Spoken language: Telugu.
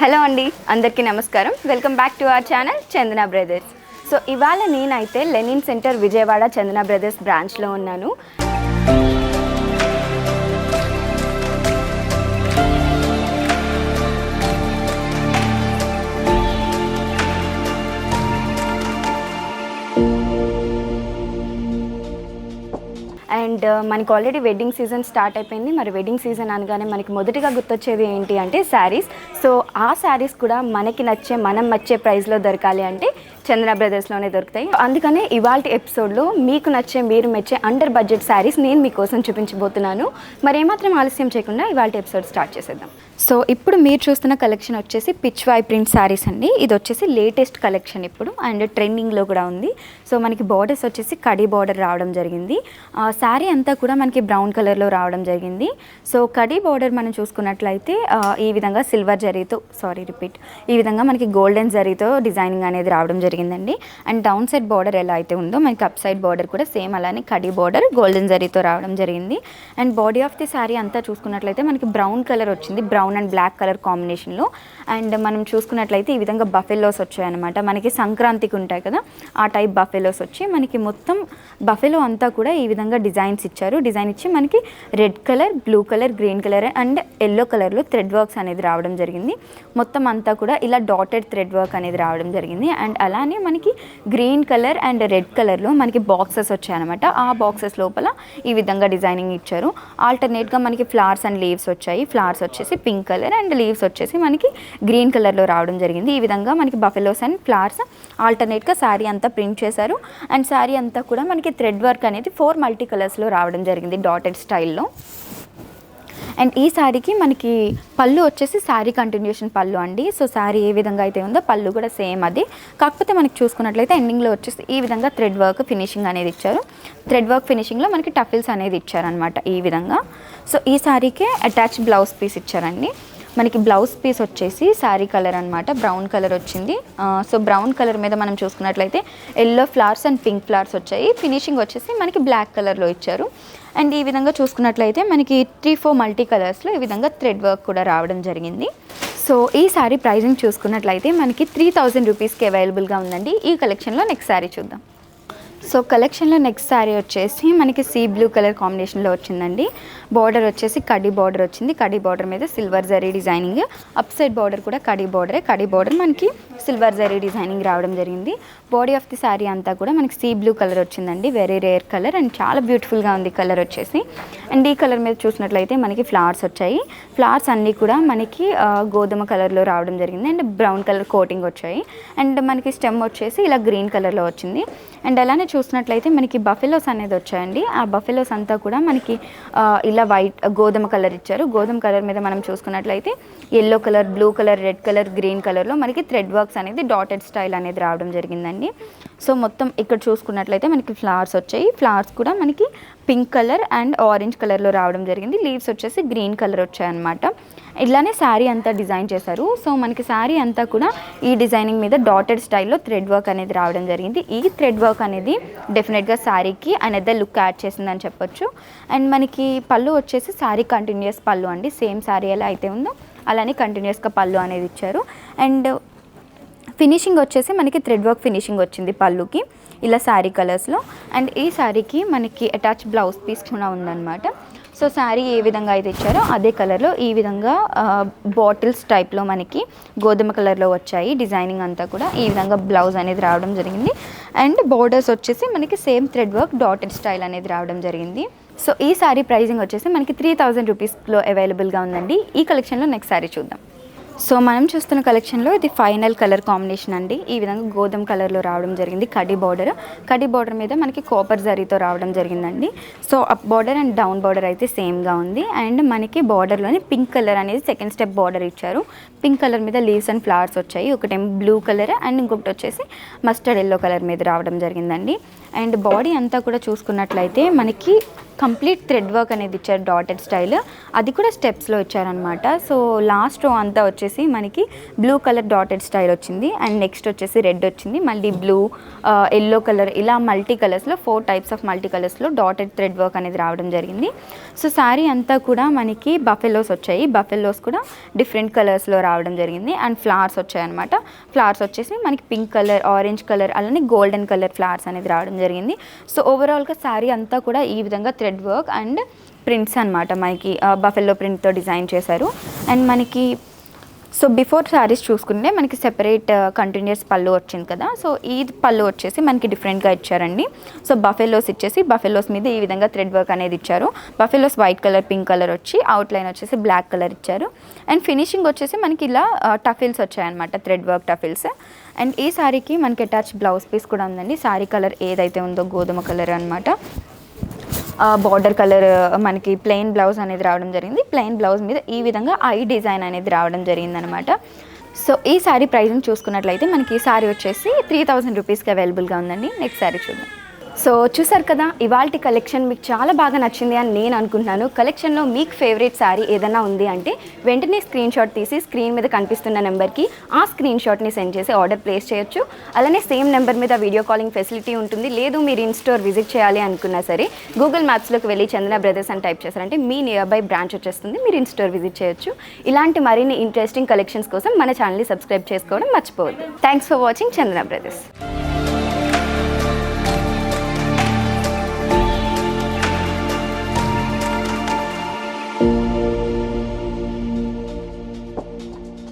హలో అండి, అందరికీ నమస్కారం. Welcome back to our channel Chandana brothers. So ఇవాళ నేనైతే లెనిన్ సెంటర్ విజయవాడ చందన బ్రదర్స్ బ్రాంచ్లో ఉన్నాను. అండ్ మనకి ఆల్రెడీ వెడ్డింగ్ సీజన్ స్టార్ట్ అయిపోయింది. మరి వెడ్డింగ్ సీజన్ అనగానే మనకి మొదటిగా గుర్తొచ్చేది ఏంటి అంటే శారీస్. సో ఆ శారీస్ కూడా మనకి నచ్చే మనం వచ్చే ప్రైస్లో దొరకాలి అంటే చందన బ్రదర్స్లోనే దొరుకుతాయి. అందుకనే ఇవాళ ఎపిసోడ్లో మీకు నచ్చే మీరు మెచ్చే అండర్ బడ్జెట్ శారీస్ నేను మీకోసం చూపించబోతున్నాను. మరి ఏమాత్రం ఆలస్యం చేయకుండా ఇవాళ ఎపిసోడ్ స్టార్ట్ చేసేద్దాం. సో ఇప్పుడు మీరు చూస్తున్న కలెక్షన్ వచ్చేసి పిచ్వాయ్ ప్రింట్ శారీస్ అండి. ఇది వచ్చేసి లేటెస్ట్ కలెక్షన్ ఇప్పుడు అండ్ ట్రెండింగ్లో కూడా ఉంది. సో మనకి బార్డర్స్ వచ్చేసి కడీ బార్డర్ రావడం జరిగింది. శారీ అంతా కూడా మనకి బ్రౌన్ కలర్లో రావడం జరిగింది. సో కడీ బార్డర్ మనం చూసుకున్నట్లయితే ఈ విధంగా సిల్వర్ జరీతో ఈ విధంగా మనకి గోల్డెన్ జరీతో డిజైనింగ్ అనేది రావడం జరిగిందండి. అండ్ డౌన్ సైడ్ బార్డర్ ఎలా అయితే ఉందో మనకి అప్ సైడ్ బార్డర్ కూడా సేమ్ అలానే కడీ బార్డర్ గోల్డెన్ జరీతో రావడం జరిగింది. And body of the sari అంతా చూసుకున్నట్లయితే మనకి బ్రౌన్ కలర్ వచ్చింది, బ్రౌన్ అండ్ బ్లాక్ కలర్ కాంబినేషన్లో. అండ్ మనం చూసుకున్నట్లయితే ఈ విధంగా బఫెలోస్ వచ్చాయన్నమాట. మనకి సంక్రాంతికి ఉంటాయి కదా ఆ టైప్ బఫెలోస్ వచ్చి మనకి మొత్తం బఫెలో అంతా కూడా ఈ విధంగా డిజైన్స్ ఇచ్చారు. డిజైన్ ఇచ్చి మనకి red colour, blue colour, green colour and yellow కలర్లో థ్రెడ్ వర్క్స్ అనేది రావడం జరిగింది. మొత్తం అంతా కూడా ఇలా డాటెడ్ థ్రెడ్ వర్క్ అనేది రావడం జరిగింది. అండ్ అలానే మనకి గ్రీన్ కలర్ అండ్ రెడ్ కలర్లో మనకి బాక్సెస్ వచ్చాయన్నమాట. ఆ బాక్సెస్ లోపల ఈ విధంగా డిజైనింగ్ ఇచ్చారు. ఆల్టర్నేట్గా మనకి ఫ్లవర్స్ అండ్ లీవ్స్ వచ్చాయి. ఫ్లవర్స్ వచ్చేసి పింక్ కలర్ అండ్ లీవ్స్ వచ్చేసి మనకి గ్రీన్ కలర్లో రావడం జరిగింది. ఈ విధంగా మనకి బఫెలోస్ అండ్ ఫ్లవర్స్ ఆల్టర్నేట్గా శారీ అంతా ప్రింట్ చేశారు. అండ్ శారీ అంతా కూడా మనకి థ్రెడ్ వర్క్ అనేది 4 మల్టీ కలర్స్లో రావడం జరిగింది డాటెడ్ స్టైల్లో. అండ్ ఈ శారీకి మనకి పళ్ళు వచ్చేసి శారీ కంటిన్యూషన్ పళ్ళు అండి. సో శారీ ఏ విధంగా అయితే ఉందో పళ్ళు కూడా సేమ్ అది. కాకపోతే మనకి చూసుకున్నట్లయితే ఎండింగ్లో వచ్చేసి ఈ విధంగా థ్రెడ్ వర్క్ ఫినిషింగ్ అనేది ఇచ్చారు. థ్రెడ్ వర్క్ ఫినిషింగ్లో మనకి టఫిల్స్ అనేది ఇచ్చారనమాట ఈ విధంగా. సో ఈ శారీకే అటాచ్ బ్లౌజ్ పీస్ ఇచ్చారండి. మనకి బ్లౌజ్ పీస్ వచ్చేసి శారీ కలర్ అనమాట, బ్రౌన్ కలర్ వచ్చింది. సో బ్రౌన్ కలర్ మీద మనం చూసుకున్నట్లయితే yellow flowers and pink flowers వచ్చాయి. ఫినిషింగ్ వచ్చేసి మనకి బ్లాక్ కలర్లో ఇచ్చారు. అండ్ ఈ విధంగా చూసుకున్నట్లయితే మనకి 3-4 మల్టీ కలర్స్లో ఈ విధంగా థ్రెడ్ వర్క్ కూడా రావడం జరిగింది. సో ఈ శారీ ప్రైజింగ్ చూసుకున్నట్లయితే మనకి 3000 రూపీస్కి అవైలబుల్గా ఉందండి. ఈ కలెక్షన్లో నెక్స్ట్ శారీ చూద్దాం. సో కలెక్షన్లో నెక్స్ట్ శారీ వచ్చేసి మనకి సీ బ్లూ కలర్ కాంబినేషన్లో వచ్చిందండి. బార్డర్ వచ్చేసి కడీ బార్డర్ వచ్చింది. కడీ బార్డర్ మీద silver zari designing. Up side border కూడా కడీ బార్డరే. కడీ బార్డర్ మనకి సిల్వర్ జరీ డిజైనింగ్ రావడం జరిగింది. బాడీ ఆఫ్ ది శారీ అంతా కూడా మనకి సీ బ్లూ కలర్ వచ్చిందండి. వెరీ రేర్ కలర్ అండ్ చాలా బ్యూటిఫుల్గా ఉంది కలర్ వచ్చేసి. అండ్ ఈ కలర్ మీద చూసినట్లయితే మనకి ఫ్లవర్స్ వచ్చాయి. ఫ్లవర్స్ అన్నీ కూడా మనకి గోధుమ కలర్లో రావడం జరిగింది. అండ్ బ్రౌన్ కలర్ కోటింగ్ వచ్చాయి. అండ్ మనకి స్టెమ్ వచ్చేసి ఇలా గ్రీన్ కలర్లో వచ్చింది. అండ్ అలానే చూసినట్లయితే మనకి బఫెలోస్ అనేది వచ్చాయండి. ఆ బఫెలోస్ అంతా కూడా మనకి ఇలా వైట్ గోధుమ కలర్ ఇచ్చారు. గోధుమ కలర్ మీద మనం చూసుకున్నట్లయితే yellow colour, blue colour, red colour, green కలర్లో మనకి థ్రెడ్ వర్క్స్ అనేది డాటెడ్ స్టైల్ అనేది రావడం జరిగిందండి. సో మొత్తం ఇక్కడ చూసుకున్నట్లయితే మనకి ఫ్లవర్స్ వచ్చాయి. ఫ్లవర్స్ కూడా మనకి పింక్ కలర్ అండ్ ఆరెంజ్ కలర్లో రావడం జరిగింది. లీవ్స్ వచ్చేసి గ్రీన్ కలర్ వచ్చాయన్నమాట. ఇట్లానే శారీ అంతా డిజైన్ చేశారు. సో మనకి శారీ అంతా కూడా ఈ డిజైనింగ్ మీద డాటెడ్ స్టైల్లో థ్రెడ్ వర్క్ అనేది రావడం జరిగింది. ఈ థ్రెడ్ వర్క్ అనేది డెఫినెట్గా శారీకి అనదర్ లుక్ యాడ్ చేసిందని చెప్పొచ్చు. అండ్ మనకి పళ్ళు వచ్చేసి శారీ కంటిన్యూస్ పళ్ళు అండి. సేమ్ శారీ ఎలా అయితే ఉందో అలానే కంటిన్యూస్గా పళ్ళు అనేది ఇచ్చారు. అండ్ ఫినిషింగ్ వచ్చేసి మనకి థ్రెడ్ వర్క్ ఫినిషింగ్ వచ్చింది పళ్ళుకి ఇలా శారీ కలర్స్లో. అండ్ ఈ శారీకి మనకి అటాచ్ బ్లౌజ్ పీస్ కూడా ఉందన్నమాట. సో శారీ ఏ విధంగా అయితే ఇచ్చారో అదే కలర్లో ఈ విధంగా బాటిల్స్ టైప్లో మనకి గోధుమ కలర్లో వచ్చాయి. డిజైనింగ్ అంతా కూడా ఈ విధంగా బ్లౌజ్ అనేది రావడం జరిగింది. అండ్ బోర్డర్స్ వచ్చేసి మనకి same thread work dotted style అనేది రావడం జరిగింది. సో ఈ శారీ ప్రైజింగ్ వచ్చేసి మనకి 3000 రూపీస్లో అవైలబుల్గా ఉందండి. ఈ కలెక్షన్లో నెక్స్ట్ శారీ చూద్దాం. సో మనం చూస్తున్న కలెక్షన్లో ఇది ఫైనల్ కలర్ కాంబినేషన్ అండి. ఈ విధంగా గోధుమ కలర్లో రావడం జరిగింది. కడీ బార్డర్ మీద మనకి కాపర్ జరీతో రావడం జరిగిందండి. So up border and down border అయితే సేమ్గా ఉంది. అండ్ మనకి బార్డర్లోని పింక్ కలర్ అనేది సెకండ్ స్టెప్ బార్డర్ ఇచ్చారు. పింక్ కలర్ మీద లీవ్స్ అండ్ ఫ్లవర్స్ వచ్చాయి. ఒకటేమో బ్లూ కలర్ అండ్ ఇంకొకటి వచ్చేసి మస్టర్డ్ ఎల్లో కలర్ మీద రావడం జరిగిందండి. అండ్ బాడీ అంతా కూడా చూసుకున్నట్లయితే మనకి కంప్లీట్ థ్రెడ్ వర్క్ అనేది ఇచ్చారు, డాటెడ్ స్టైల్. అది కూడా స్టెప్స్లో ఇచ్చారనమాట. సో లాస్ట్ రో అంతా వచ్చేసి మనకి బ్లూ కలర్ డాటెడ్ స్టైల్ వచ్చింది. అండ్ నెక్స్ట్ వచ్చేసి రెడ్ వచ్చింది, మళ్ళీ బ్లూ, ఎల్లో కలర్, ఇలా మల్టీ కలర్స్లో 4 టైప్స్ ఆఫ్ మల్టీ కలర్స్లో డాటెడ్ థ్రెడ్ వర్క్ అనేది రావడం జరిగింది. సో శారీ అంతా కూడా మనకి బఫెలోస్ వచ్చాయి. బఫెలోస్ కూడా డిఫరెంట్ కలర్స్లో రావడం జరిగింది. అండ్ ఫ్లవర్స్ వచ్చాయి అనమాట. ఫ్లవర్స్ వచ్చేసి మనకి పింక్ కలర్, ఆరెంజ్ కలర్, అలానే గోల్డెన్ కలర్ ఫ్లవర్స్ అనేది రావడం జరిగింది. సో ఓవరాల్గా శారీ అంతా కూడా ఈ విధంగా థ్రెడ్ వర్క్ అండ్ ప్రింట్స్ అనమాట, మనకి బఫెల్లో ప్రింట్తో డిజైన్ చేశారు. అండ్ మనకి సో బిఫోర్ శారీస్ చూసుకుంటే మనకి సెపరేట్ కంటిన్యూస్ పళ్ళు వచ్చింది కదా. సో ఈ పళ్ళు వచ్చేసి మనకి డిఫరెంట్గా ఇచ్చారండి. సో బఫెలోస్ ఇచ్చేసి బఫెలోస్ మీద ఈ విధంగా థ్రెడ్ వర్క్ అనేది ఇచ్చారు. Buffaloes white colour, pink colour వచ్చి అవుట్లైన్ వచ్చేసి బ్లాక్ కలర్ ఇచ్చారు. అండ్ ఫినిషింగ్ వచ్చేసి మనకి ఇలా టఫిల్స్ వచ్చాయన్నమాట, థ్రెడ్ వర్క్ టఫిల్స్. అండ్ ఈ శారీకి మనకి అటాచ్ బ్లౌజ్ పీస్ కూడా ఉందండి. శారీ కలర్ ఏదైతే ఉందో గోధుమ కలర్ అనమాట. బార్డర్ కలర్ మనకి ప్లెయిన్ బ్లౌజ్ అనేది రావడం జరిగింది. ప్లెయిన్ బ్లౌజ్ మీద ఈ విధంగా ఐ డిజైన్ అనేది రావడం జరిగింది అనమాట. సో ఈ శారీ ప్రైస్ని చూసుకున్నట్లయితే మనకి ఈ శారీ వచ్చేసి 3000 రూపీస్కి అవైలబుల్గా ఉందండి. నెక్స్ట్ శారీ చూద్దాం. సో చూసారు కదా, ఇవాల్టి కలెక్షన్ మీకు చాలా బాగా నచ్చింది అని నేను అనుకుంటున్నాను. కలెక్షన్లో మీకు ఫేవరెట్ శారీ ఏదైనా ఉంది అంటే వెంటనే స్క్రీన్ షాట్ తీసి స్క్రీన్ మీద కనిపిస్తున్న నెంబర్కి ఆ స్క్రీన్ షాట్ని సెండ్ చేసి ఆర్డర్ ప్లేస్ చేయొచ్చు. అలానే సేమ్ నెంబర్ మీద వీడియో కాలింగ్ ఫెసిలిటీ ఉంటుంది. లేదు మీరు ఇన్ స్టోర్ విజిట్ చేయాలి అనుకున్నా సరే గూగుల్ మ్యాప్స్లోకి వెళ్ళి చందన బ్రదర్స్ అని టైప్ చేశారంటే మీ నియర్ బై బ్రాంచ్ వచ్చేస్తుంది, మీరు ఇన్ స్టోర్ విజిట్ చేయొచ్చు. ఇలాంటి మరిన్ని ఇంట్రెస్టింగ్ కలెక్షన్స్ కోసం మన ఛానల్ని సబ్స్క్రైబ్ చేసుకోవడం మర్చిపోవద్దు. Thanks for watching Chandana brothers.